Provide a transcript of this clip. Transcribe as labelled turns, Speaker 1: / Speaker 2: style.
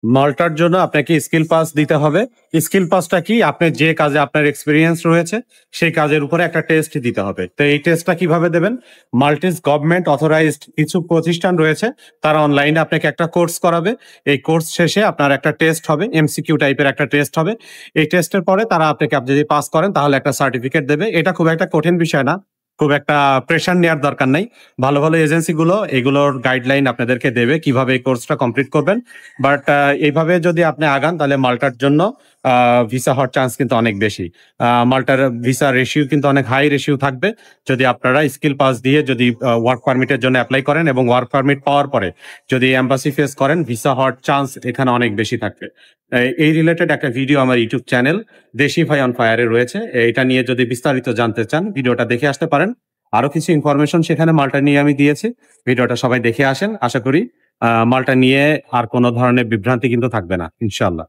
Speaker 1: মাল্টার জন্য আপনাকে skill pass দিতে হবে। স্কিল পাসটা কি? আপনি যে কাজে আপনার এক্সপেরিয়েন্স রয়েছে, সেই কাজের উপরে একটা টেস্ট দিতে হবে। তো এই টেস্টটা কিভাবে দেবেন? মাল্টিস গভর্নমেন্ট অথরাইজড কিছু প্রতিষ্ঠান রয়েছে, তারা অনলাইনে আপনাকে একটা কোর্স করাবে। এই কোর্স শেষে আপনার একটা টেস্ট হবে, এমসিকিউ টাইপের একটা টেস্ট হবে। এই টেস্টের পরে তারা আপনাকে আপনি যদি পাস করেন তাহলে একটা সার্টিফিকেট দেবে। এটা খুব একটা কঠিন বিষয় না। খুব একটা প্রেশার নেওয়ার দরকার নাই। ভালো, ভালো এজেন্সিগুলো এগুলোর গাইডলাইন আপনাদেরকে দেবে কিভাবে এই কোর্সটা কমপ্লিট করবেন। বাট এইভাবে যদি আপনি আগান তাহলে মাল্টার জন্য ভিসা হওয়ার চান্স কিন্তু অনেক বেশি। মাল্টার ভিসা রেশিও কিন্তু অনেক হাই রেশিও থাকবে যদি আপনারা স্কিল পাস দিয়ে যদি ওয়ার্ক পারমিটের জন্য অ্যাপ্লাই করেন এবং ওয়ার্ক পারমিট পাওয়ার পরে যদি এম্বাসি ফেস করেন, ভিসা হওয়ার চান্স এখানে অনেক বেশি থাকবে। এই রিলেটেড একটা ভিডিও আমার ইউটিউব চ্যানেল দেশি ভাই অন ফায়ারে রয়েছে। এটা নিয়ে যদি বিস্তারিত জানতে চান ভিডিওটা দেখে আসতে পারেন। আরো কিছু ইনফরমেশন সেখানে মাল্টা নিয়ে আমি দিয়েছি। ভিডিওটা সবাই দেখে আসেন। আশা করি মালটা নিয়ে আর কোনো ধরনের বিভ্রান্তি কিন্তু থাকবে না, ইনশাআল্লাহ।